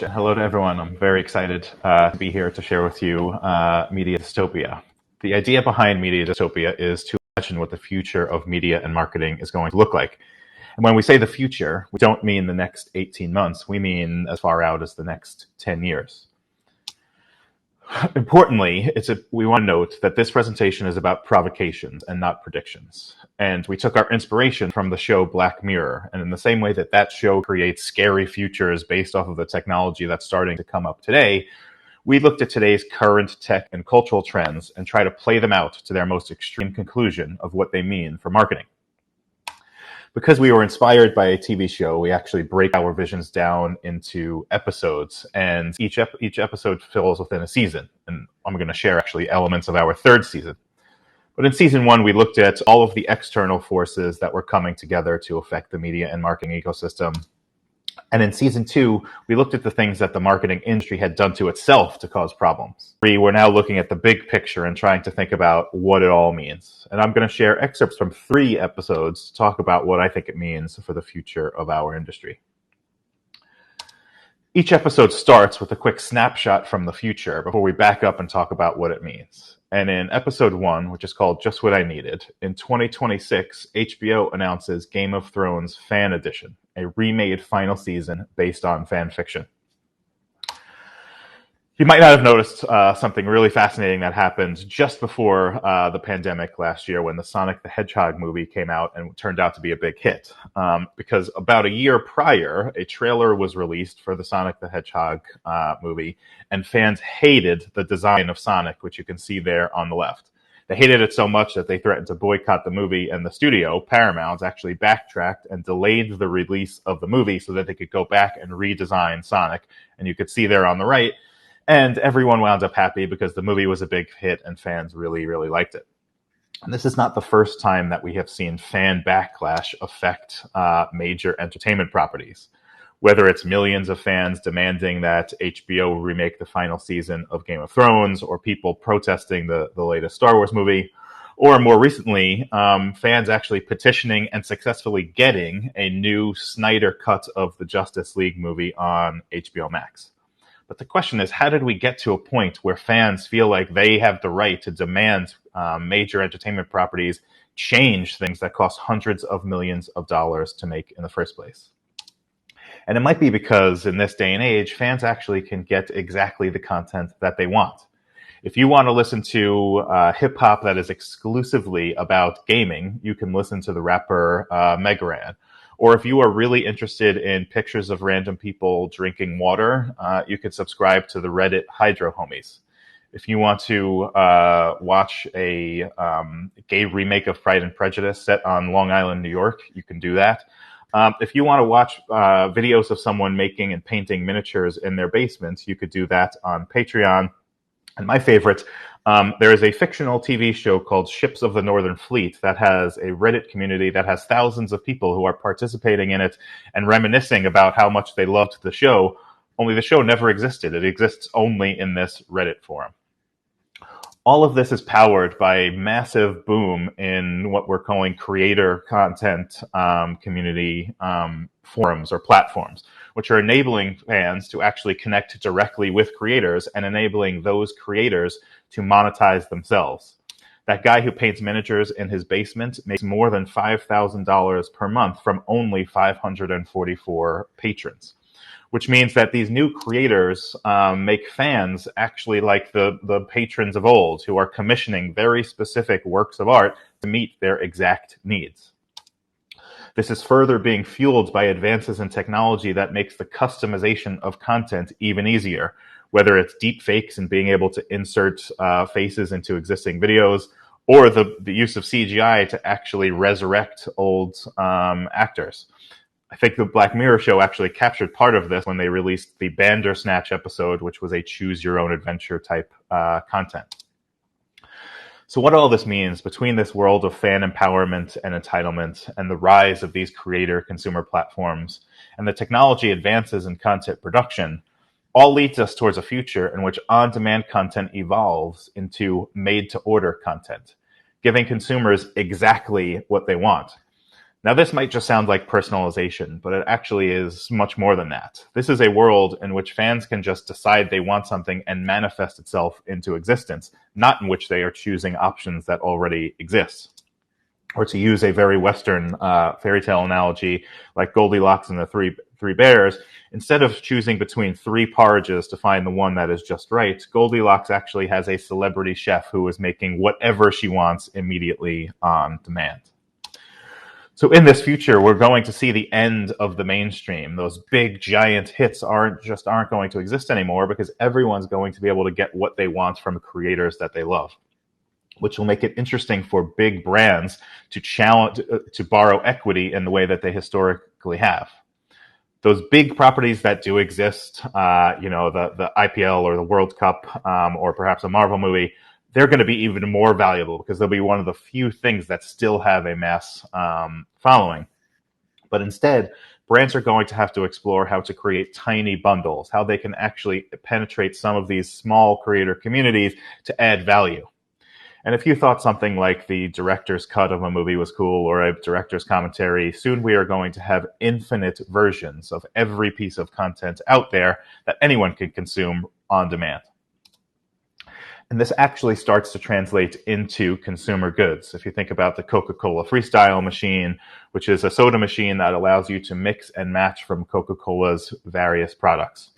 much. Hello to everyone. I'm very excited to be here to share with you Media Dystopia. The idea behind Media Dystopia is to imagine what the future of media and marketing is going to look like. And when we say the future, we don't mean the next 18 months. We mean as far out as the next 10 years. Importantly, we want to note that this presentation is about provocations and not predictions. And we took our inspiration from the show Black Mirror. And in the same way that that show creates scary futures based off of the technology that's starting to come up today, we looked at today's current tech and cultural trends and try to play them out to their most extreme conclusion of what they mean for marketing. Because we were inspired by a TV show, we actually break our visions down into episodes, and each episode fills within a season. And I'm going to share actually elements of our third season. But in season 1, we looked at all of the external forces that were coming together to affect the media and marketing ecosystem. And in season 2, we looked at the things that the marketing industry had done to itself to cause problems. We're now looking at the big picture and trying to think about what it all means. And I'm going to share excerpts from 3 episodes to talk about what I think it means for the future of our industry. Each episode starts with a quick snapshot from the future before we back up and talk about what it means. And in episode 1, which is called Just What I Needed, in 2026, HBO announces Game of Thrones Fan Edition, a remade final season based on fan fiction. You might not have noticed something really fascinating that happened just before the pandemic last year when the Sonic the Hedgehog movie came out and turned out to be a big hit. Because about a year prior, a trailer was released for the Sonic the Hedgehog movie, and fans hated the design of Sonic, which you can see there on the left. They hated it so much that they threatened to boycott the movie, and the studio, Paramount, actually backtracked and delayed the release of the movie so that they could go back and redesign Sonic. And you could see there on the right. And everyone wound up happy because the movie was a big hit and fans really, really liked it. And this is not the first time that we have seen fan backlash affect major entertainment properties. Whether it's millions of fans demanding that HBO remake the final season of Game of Thrones, or people protesting the latest Star Wars movie, or more recently, fans actually petitioning and successfully getting a new Snyder cut of the Justice League movie on HBO Max. But the question is, how did we get to a point where fans feel like they have the right to demand major entertainment properties change things that cost hundreds of millions of dollars to make in the first place? And it might be because in this day and age, fans actually can get exactly the content that they want. If you want to listen to hip-hop that is exclusively about gaming, you can listen to the rapper Megaran. Or if you are really interested in pictures of random people drinking water, you could subscribe to the Reddit Hydro Homies. If you want to watch a gay remake of Pride and Prejudice set on Long Island, New York, you can do that. If you want to watch videos of someone making and painting miniatures in their basement, you could do that on Patreon. And my favorite, there is a fictional TV show called Ships of the Northern Fleet that has a Reddit community that has thousands of people who are participating in it and reminiscing about how much they loved the show, only the show never existed. It exists only in this Reddit forum. All of this is powered by a massive boom in what we're calling creator content community forums or platforms, which are enabling fans to actually connect directly with creators and enabling those creators to monetize themselves. That guy who paints miniatures in his basement makes more than $5,000 per month from only 544 patrons, which means that these new creators make fans actually like the patrons of old who are commissioning very specific works of art to meet their exact needs. This is further being fueled by advances in technology that makes the customization of content even easier, whether it's deep fakes and being able to insert faces into existing videos, or the use of CGI to actually resurrect old actors. I think the Black Mirror show actually captured part of this when they released the Bandersnatch episode, which was a choose-your-own-adventure type content. So what all this means between this world of fan empowerment and entitlement and the rise of these creator consumer platforms and the technology advances in content production all leads us towards a future in which on-demand content evolves into made-to-order content, giving consumers exactly what they want. Now, this might just sound like personalization, but it actually is much more than that. This is a world in which fans can just decide they want something and manifest itself into existence, not in which they are choosing options that already exist. Or to use a very Western fairy tale analogy, like Goldilocks and the Three Bears, instead of choosing between three porridges to find the one that is just right, Goldilocks actually has a celebrity chef who is making whatever she wants immediately on demand. So in this future, we're going to see the end of the mainstream. Those big, giant hits aren't going to exist anymore because everyone's going to be able to get what they want from creators that they love, which will make it interesting for big brands to borrow equity in the way that they historically have. Those big properties that do exist, the IPL or the World Cup, or perhaps a Marvel movie, they're going to be even more valuable because they'll be one of the few things that still have a mass following. But instead, brands are going to have to explore how to create tiny bundles, how they can actually penetrate some of these small creator communities to add value. And if you thought something like the director's cut of a movie was cool or a director's commentary, soon we are going to have infinite versions of every piece of content out there that anyone can consume on demand. And this actually starts to translate into consumer goods. If you think about the Coca-Cola Freestyle machine, which is a soda machine that allows you to mix and match from Coca-Cola's various products.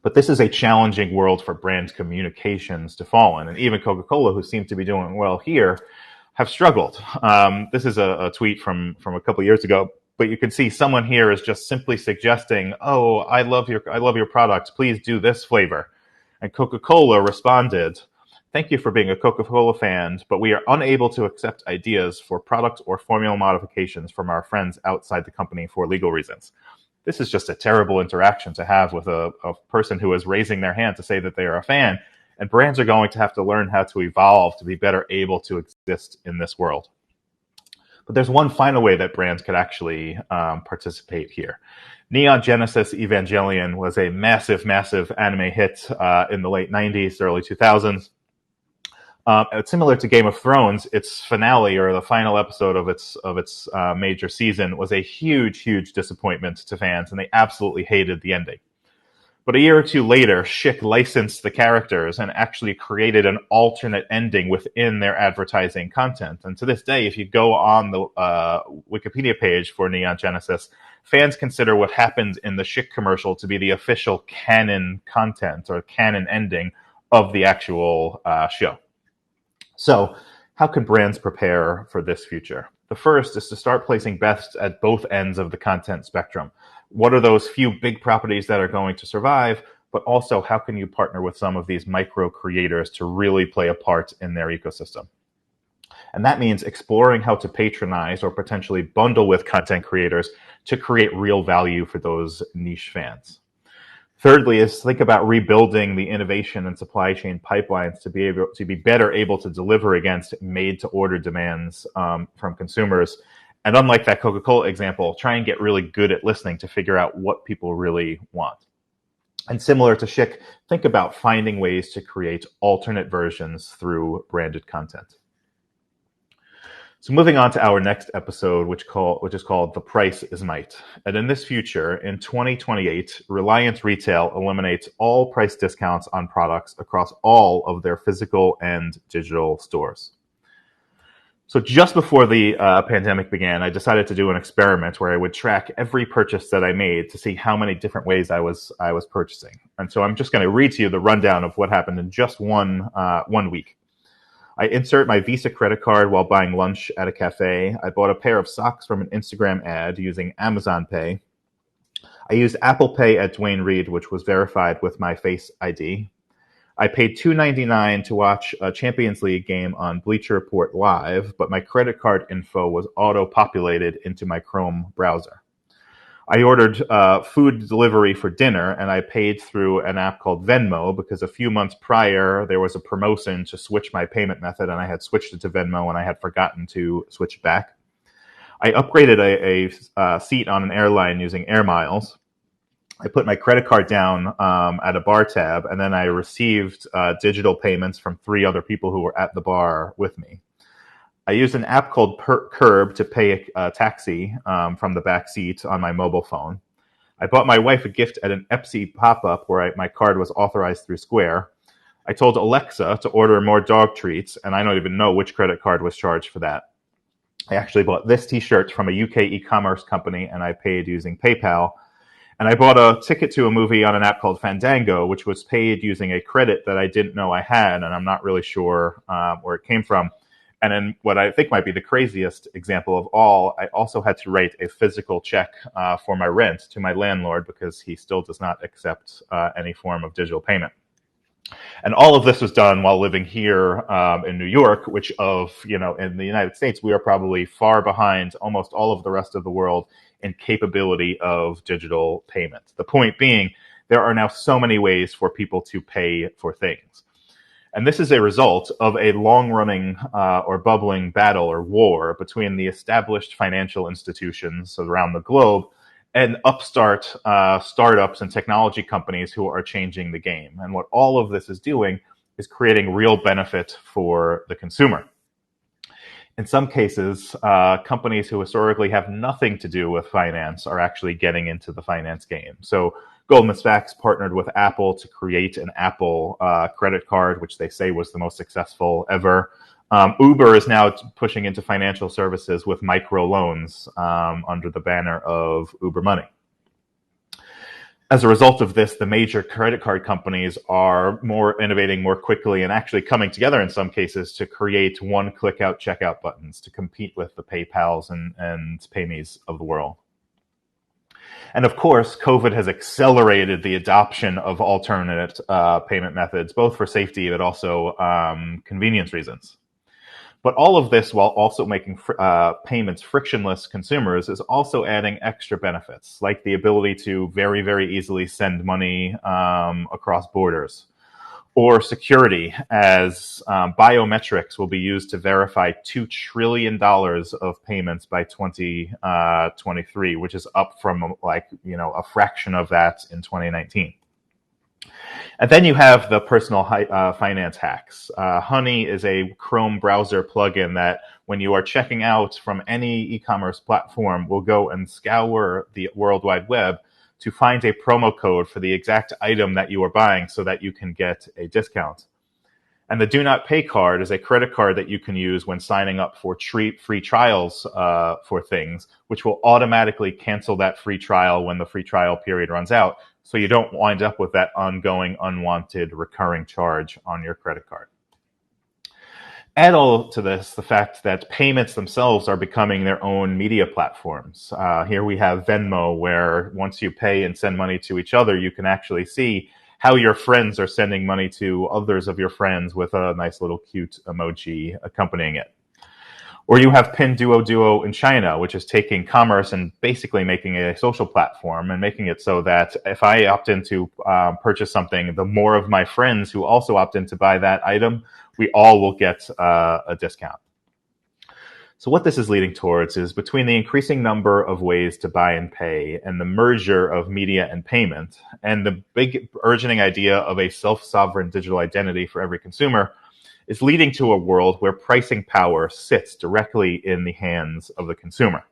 But this is a challenging world for brand communications to fall in. And even Coca-Cola, who seem to be doing well here, have struggled. This is a tweet from a couple years ago, but you can see someone here is just simply suggesting, "Oh, I love your product. Please do this flavor." And Coca-Cola responded, "Thank you for being a Coca-Cola fan, but we are unable to accept ideas for product or formula modifications from our friends outside the company for legal reasons." This is just a terrible interaction to have with a person who is raising their hand to say that they are a fan. And brands are going to have to learn how to evolve to be better able to exist in this world. But there's one final way that brands could actually participate here. Neon Genesis Evangelion was a massive, massive anime hit in the late 90s, early 2000s. Similar to Game of Thrones, its finale or the final episode of its major season was a huge, huge disappointment to fans, and they absolutely hated the ending. But a year or two later, Schick licensed the characters and actually created an alternate ending within their advertising content. And to this day, if you go on the Wikipedia page for Neon Genesis, fans consider what happened in the Schick commercial to be the official canon content or canon ending of the actual show. So how can brands prepare for this future? The first is to start placing bets at both ends of the content spectrum. What are those few big properties that are going to survive? But also, how can you partner with some of these micro creators to really play a part in their ecosystem? And that means exploring how to patronize or potentially bundle with content creators to create real value for those niche fans. Thirdly is think about rebuilding the innovation and supply chain pipelines to be better able to deliver against made-to-order demands from consumers. And unlike that Coca-Cola example, try and get really good at listening to figure out what people really want. And similar to Schick, think about finding ways to create alternate versions through branded content. So moving on to our next episode, which is called The Price is Might. And in this future, in 2028, Reliance Retail eliminates all price discounts on products across all of their physical and digital stores. So just before the pandemic began, I decided to do an experiment where I would track every purchase that I made to see how many different ways I was purchasing. And so I'm just going to read to you the rundown of what happened in just one week. I insert my Visa credit card while buying lunch at a cafe. I bought a pair of socks from an Instagram ad using Amazon Pay. I used Apple Pay at Duane Reade, which was verified with my Face ID. I paid $2.99 to watch a Champions League game on Bleacher Report Live, but my credit card info was auto-populated into my Chrome browser. I ordered food delivery for dinner, and I paid through an app called Venmo because a few months prior, there was a promotion to switch my payment method, and I had switched it to Venmo, and I had forgotten to switch it back. I upgraded a seat on an airline using Air Miles. I put my credit card down at a bar tab, and then I received digital payments from 3 other people who were at the bar with me. I used an app called Curb to pay a taxi from the back seat on my mobile phone. I bought my wife a gift at an Etsy pop-up where my card was authorized through Square. I told Alexa to order more dog treats, and I don't even know which credit card was charged for that. I actually bought this t-shirt from a UK e-commerce company, and I paid using PayPal. And I bought a ticket to a movie on an app called Fandango, which was paid using a credit that I didn't know I had, and I'm not really sure where it came from. And then what I think might be the craziest example of all, I also had to write a physical check for my rent to my landlord because he still does not accept any form of digital payment. And all of this was done while living here in New York, which in the United States, we are probably far behind almost all of the rest of the world in capability of digital payment. The point being, there are now so many ways for people to pay for things. And this is a result of a long-running or bubbling battle or war between the established financial institutions around the globe and upstart startups and technology companies who are changing the game. And what all of this is doing is creating real benefit for the consumer. In some cases, companies who historically have nothing to do with finance are actually getting into the finance game. So Goldman Sachs partnered with Apple to create an Apple credit card, which they say was the most successful ever. Uber is now pushing into financial services with microloans under the banner of Uber Money. As a result of this, the major credit card companies are more innovating more quickly and actually coming together in some cases to create one-click out checkout buttons to compete with the PayPals and PayMe's of the world. And of course, COVID has accelerated the adoption of alternate payment methods, both for safety but also convenience reasons. But all of this, while also making payments frictionless consumers, is also adding extra benefits, like the ability to very, very easily send money across borders, or security, as biometrics will be used to verify $2 trillion of payments by 2023, which is up from a fraction of that in 2019. And then you have the personal finance hacks. Honey is a Chrome browser plugin that when you are checking out from any e-commerce platform will go and scour the World Wide Web to find a promo code for the exact item that you are buying so that you can get a discount. And the Do Not Pay card is a credit card that you can use when signing up for free trials for things, which will automatically cancel that free trial when the free trial period runs out, so you don't wind up with that ongoing, unwanted, recurring charge on your credit card. Add all to this the fact that payments themselves are becoming their own media platforms. Here we have Venmo, where once you pay and send money to each other, you can actually see how your friends are sending money to others of your friends with a nice little cute emoji accompanying it. Or you have Pinduoduo in China, which is taking commerce and basically making it a social platform and making it so that if I opt in to purchase something, the more of my friends who also opt in to buy that item, we all will get a discount. So what this is leading towards is between the increasing number of ways to buy and pay and the merger of media and payment and the big burgeoning idea of a self-sovereign digital identity for every consumer, is leading to a world where pricing power sits directly in the hands of the consumer.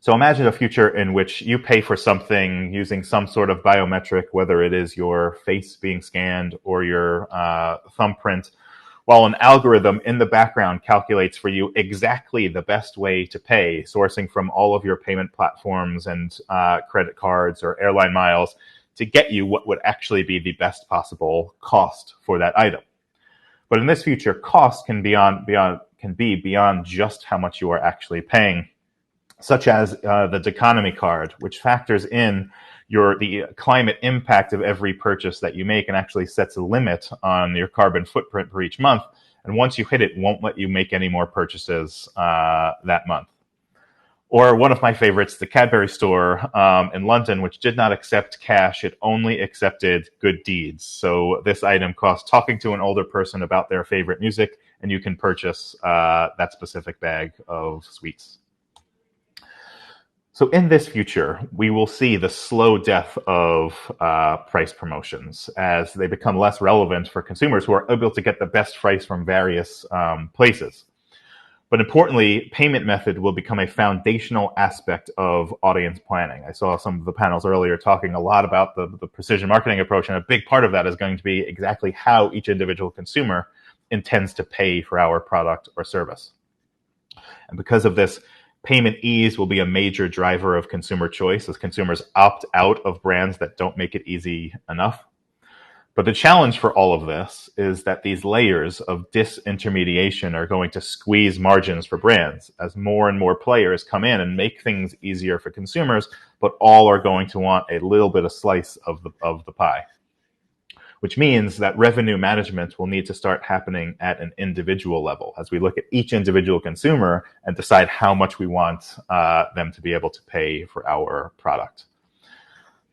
So imagine a future in which you pay for something using some sort of biometric, whether it is your face being scanned or your thumbprint, while an algorithm in the background calculates for you exactly the best way to pay, sourcing from all of your payment platforms and credit cards or airline miles to get you what would actually be the best possible cost for that item. But in this future, cost can be beyond just how much you are actually paying, such as the Deconomy card, which factors in the climate impact of every purchase that you make and actually sets a limit on your carbon footprint for each month. And once you hit it, won't let you make any more purchases that month. Or one of my favorites, the Cadbury store in London, which did not accept cash. It only accepted good deeds. So this item costs talking to an older person about their favorite music, and you can purchase that specific bag of sweets. So in this future, we will see the slow death of price promotions as they become less relevant for consumers who are able to get the best price from various places. But importantly, payment method will become a foundational aspect of audience planning. I saw some of the panels earlier talking a lot about the precision marketing approach, and a big part of that is going to be exactly how each individual consumer intends to pay for our product or service. And because of this, payment ease will be a major driver of consumer choice as consumers opt out of brands that don't make it easy enough. But the challenge for all of this is that these layers of disintermediation are going to squeeze margins for brands as more and more players come in and make things easier for consumers, but all are going to want a little bit of slice of the pie. Which means that revenue management will need to start happening at an individual level as we look at each individual consumer and decide how much we want them to be able to pay for our product.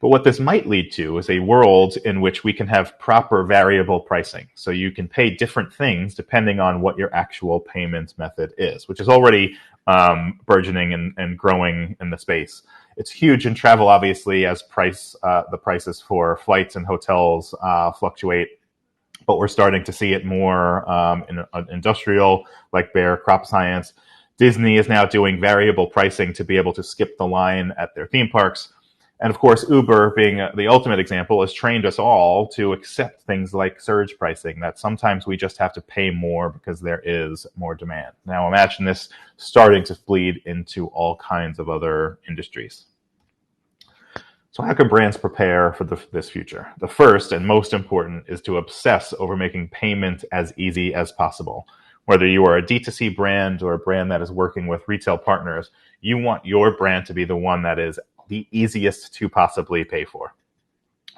But what this might lead to is a world in which we can have proper variable pricing. So you can pay different things depending on what your actual payment method is, which is already burgeoning and growing in the space. It's huge in travel, obviously, as the prices for flights and hotels fluctuate. But we're starting to see it more in industrial, like Bayer, crop science. Disney is now doing variable pricing to be able to skip the line at their theme parks. And of course, Uber, being the ultimate example, has trained us all to accept things like surge pricing, that sometimes we just have to pay more because there is more demand. Now imagine this starting to bleed into all kinds of other industries. So how can brands prepare for this future? The first and most important is to obsess over making payment as easy as possible. Whether you are a D2C brand or a brand that is working with retail partners, you want your brand to be the one that is the easiest to possibly pay for.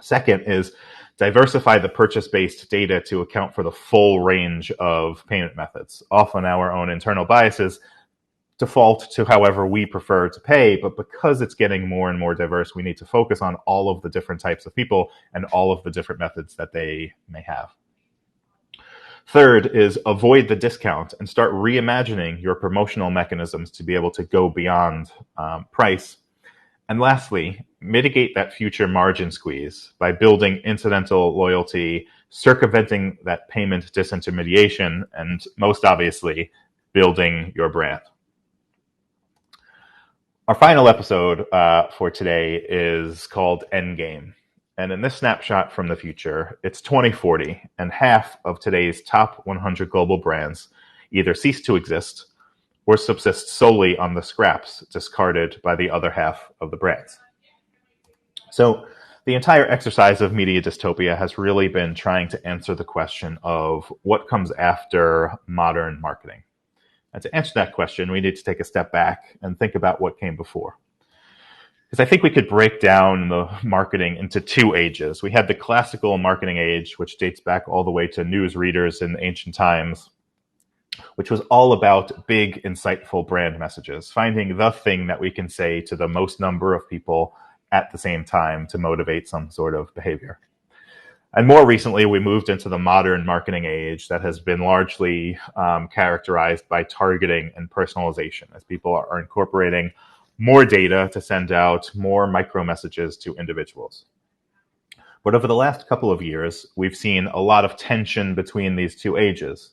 Second is diversify the purchase-based data to account for the full range of payment methods. Often our own internal biases default to however we prefer to pay, but because it's getting more and more diverse, we need to focus on all of the different types of people and all of the different methods that they may have. Third is avoid the discount and start reimagining your promotional mechanisms to be able to go beyond price. And lastly, mitigate that future margin squeeze by building incidental loyalty, circumventing that payment disintermediation, and most obviously, building your brand. Our final episode for today is called Endgame. And in this snapshot from the future, it's 2040, and half of today's top 100 global brands either cease to exist or subsist solely on the scraps discarded by the other half of the brands. So the entire exercise of media dystopia has really been trying to answer the question of what comes after modern marketing. And to answer that question, we need to take a step back and think about what came before. Because I think we could break down the marketing into two ages. We had the classical marketing age, which dates back all the way to news readers in ancient times, which was all about big, insightful brand messages, finding the thing that we can say to the most number of people at the same time to motivate some sort of behavior. And more recently, we moved into the modern marketing age that has been largely characterized by targeting and personalization, as people are incorporating more data to send out more micro messages to individuals. But over the last couple of years, we've seen a lot of tension between these two ages.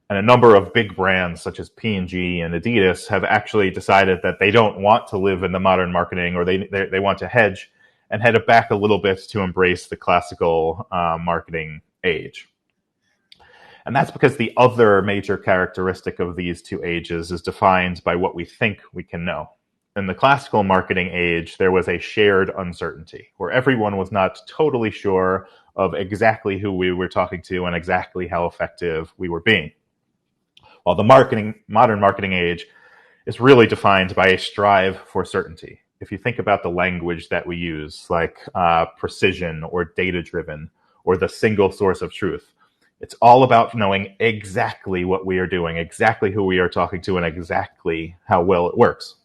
And a number of big brands such as P&G and Adidas have actually decided that they don't want to live in the modern marketing, or they want to hedge and head it back a little bit to embrace the classical marketing age. And that's because the other major characteristic of these two ages is defined by what we think we can know. In the classical marketing age, there was a shared uncertainty where everyone was not totally sure of exactly who we were talking to and exactly how effective we were being. While the modern marketing age is really defined by a strive for certainty. If you think about the language that we use, like precision or data-driven or the single source of truth, it's all about knowing exactly what we are doing, exactly who we are talking to, and exactly how well it works.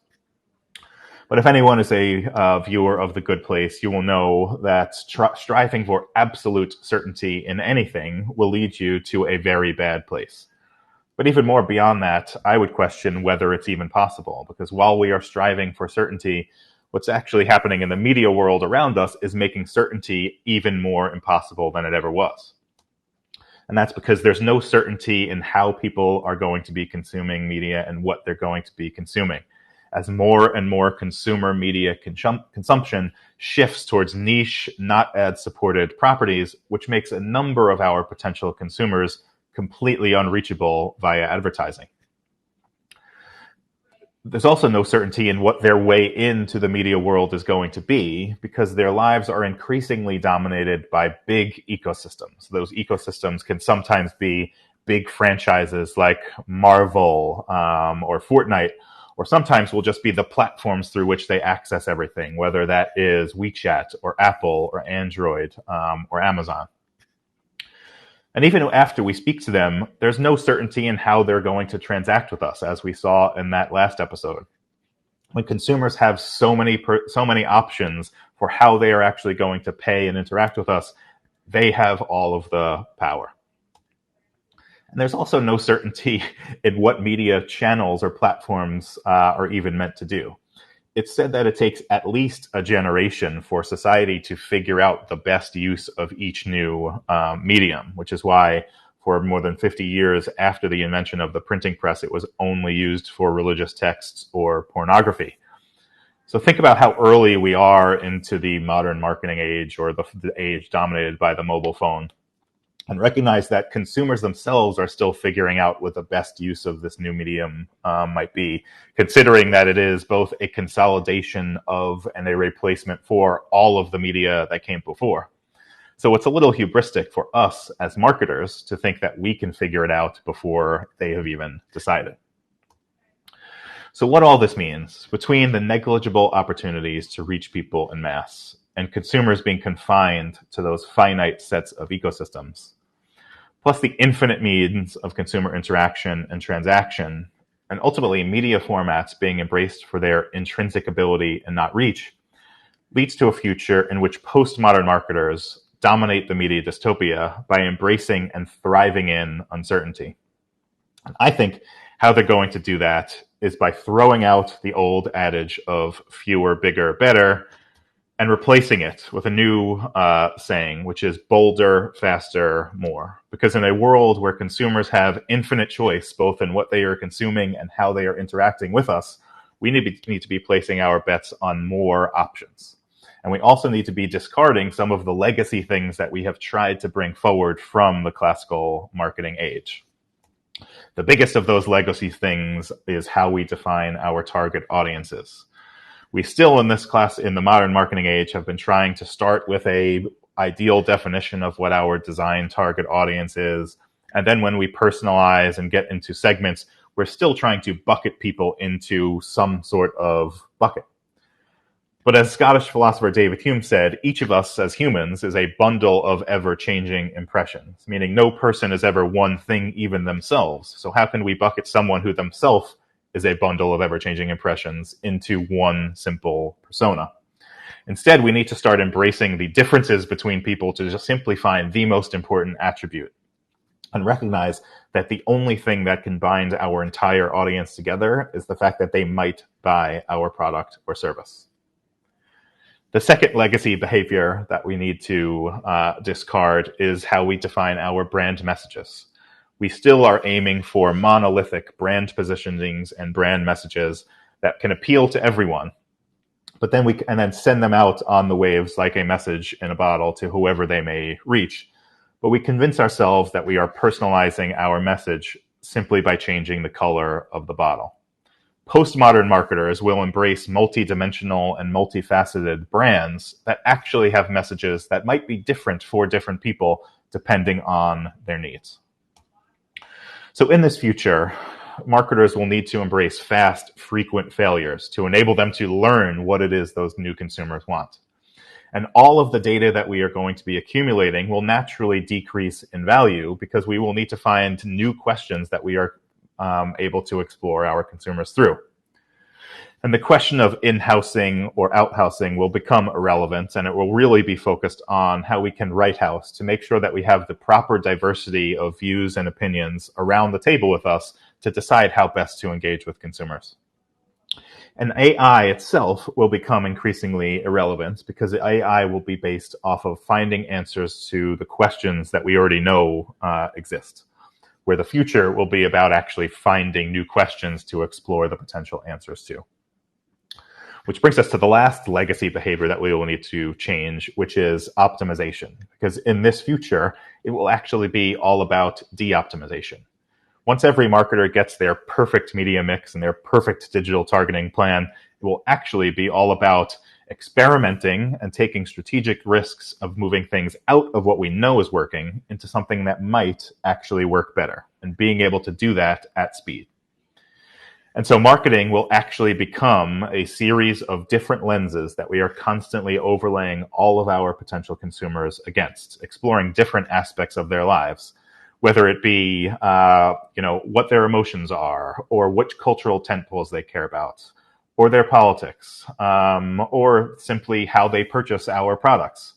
But if anyone is a viewer of The Good Place, you will know that striving for absolute certainty in anything will lead you to a very bad place. But even more beyond that, I would question whether it's even possible, because while we are striving for certainty, what's actually happening in the media world around us is making certainty even more impossible than it ever was. And that's because there's no certainty in how people are going to be consuming media and what they're going to be consuming. As more and more consumer media consumption shifts towards niche, not ad-supported properties, which makes a number of our potential consumers completely unreachable via advertising. There's also no certainty in what their way into the media world is going to be, because their lives are increasingly dominated by big ecosystems. Those ecosystems can sometimes be big franchises like Marvel or Fortnite, or sometimes will just be the platforms through which they access everything, whether that is WeChat or Apple or Android or Amazon. And even after we speak to them, there's no certainty in how they're going to transact with us, as we saw in that last episode. When consumers have so many options for how they are actually going to pay and interact with us, they have all of the power. And there's also no certainty in what media channels or platforms are even meant to do. It's said that it takes at least a generation for society to figure out the best use of each new medium, which is why for more than 50 years after the invention of the printing press, it was only used for religious texts or pornography. So think about how early we are into the modern marketing age, or the age dominated by the mobile phone, and recognize that consumers themselves are still figuring out what the best use of this new medium might be, considering that it is both a consolidation of and a replacement for all of the media that came before. So it's a little hubristic for us as marketers to think that we can figure it out before they have even decided. So what all this means, between the negligible opportunities to reach people en masse and consumers being confined to those finite sets of ecosystems, plus the infinite means of consumer interaction and transaction, and ultimately media formats being embraced for their intrinsic ability and not reach, leads to a future in which postmodern marketers dominate the media dystopia by embracing and thriving in uncertainty. And I think how they're going to do that is by throwing out the old adage of fewer, bigger, better, and replacing it with a new saying, which is bolder, faster, more. Because in a world where consumers have infinite choice, both in what they are consuming and how they are interacting with us, we need to be placing our bets on more options. And we also need to be discarding some of the legacy things that we have tried to bring forward from the classical marketing age. The biggest of those legacy things is how we define our target audiences. We still in this class, in the modern marketing age, have been trying to start with a ideal definition of what our design target audience is. And then when we personalize and get into segments, we're still trying to bucket people into some sort of bucket. But as Scottish philosopher David Hume said, each of us as humans is a bundle of ever-changing impressions, meaning no person is ever one thing even themselves. So how can we bucket someone who themselves is a bundle of ever-changing impressions into one simple persona? Instead, we need to start embracing the differences between people to just simply find the most important attribute and recognize that the only thing that can bind our entire audience together is the fact that they might buy our product or service. The second legacy behavior that we need to discard is how we define our brand messages. We still are aiming for monolithic brand positionings and brand messages that can appeal to everyone, but then send them out on the waves like a message in a bottle to whoever they may reach. But we convince ourselves that we are personalizing our message simply by changing the color of the bottle. Postmodern marketers will embrace multi-dimensional and multifaceted brands that actually have messages that might be different for different people depending on their needs. So in this future, marketers will need to embrace fast, frequent failures to enable them to learn what it is those new consumers want. And all of the data that we are going to be accumulating will naturally decrease in value because we will need to find new questions that we are able to explore our consumers through. And the question of in-housing or out-housing will become irrelevant, and it will really be focused on how we can right-house to make sure that we have the proper diversity of views and opinions around the table with us to decide how best to engage with consumers. And AI itself will become increasingly irrelevant because AI will be based off of finding answers to the questions that we already know exist, where the future will be about actually finding new questions to explore the potential answers to. Which brings us to the last legacy behavior that we will need to change, which is optimization. Because in this future, it will actually be all about de-optimization. Once every marketer gets their perfect media mix and their perfect digital targeting plan, it will actually be all about experimenting and taking strategic risks of moving things out of what we know is working into something that might actually work better, and being able to do that at speed. And so marketing will actually become a series of different lenses that we are constantly overlaying all of our potential consumers against, exploring different aspects of their lives, whether it be what their emotions are, or which cultural tentpoles they care about, or their politics, or simply how they purchase our products.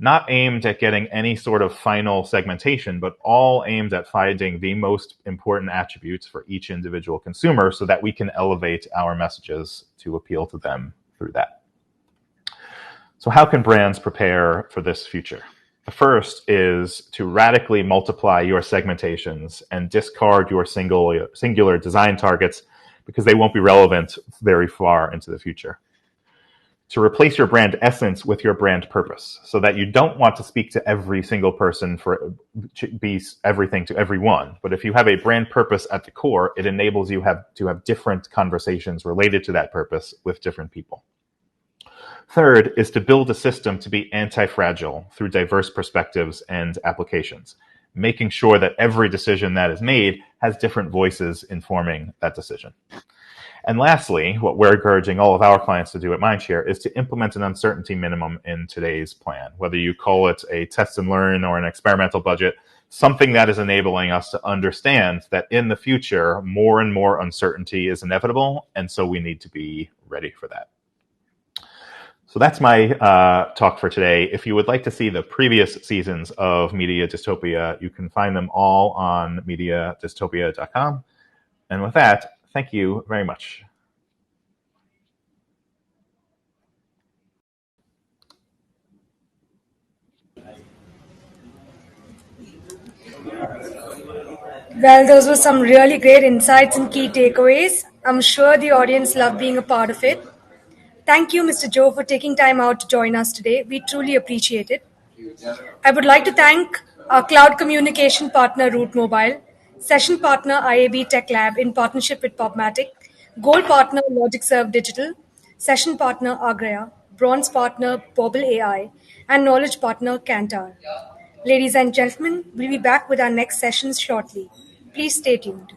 Not aimed at getting any sort of final segmentation, but all aimed at finding the most important attributes for each individual consumer so that we can elevate our messages to appeal to them through that. So how can brands prepare for this future? The first is to radically multiply your segmentations and discard your singular design targets because they won't be relevant very far into the future. To replace your brand essence with your brand purpose, so that you don't want to speak to every single person to be everything to everyone. But if you have a brand purpose at the core, it enables you to have different conversations related to that purpose with different people. Third is to build a system to be anti-fragile through diverse perspectives and applications, making sure that every decision that is made has different voices informing that decision. And lastly, what we're encouraging all of our clients to do at Mindshare is to implement an uncertainty minimum in today's plan, whether you call it a test and learn or an experimental budget, something that is enabling us to understand that in the future, more and more uncertainty is inevitable, and so we need to be ready for that. So that's my talk for today. If you would like to see the previous seasons of Media Dystopia, you can find them all on mediadystopia.com. And with that, thank you very much. Well, those were some really great insights and key takeaways. I'm sure the audience loved being a part of it. Thank you, Mr. Joe, for taking time out to join us today. We truly appreciate it. I would like to thank our cloud communication partner, Root Mobile, session partner, IAB Tech Lab in partnership with Popmatic, gold partner, LogicServe Digital, session partner, Agraya, bronze partner, Bobble AI, and knowledge partner, Kantar. Ladies and gentlemen, we'll be back with our next sessions shortly. Please stay tuned.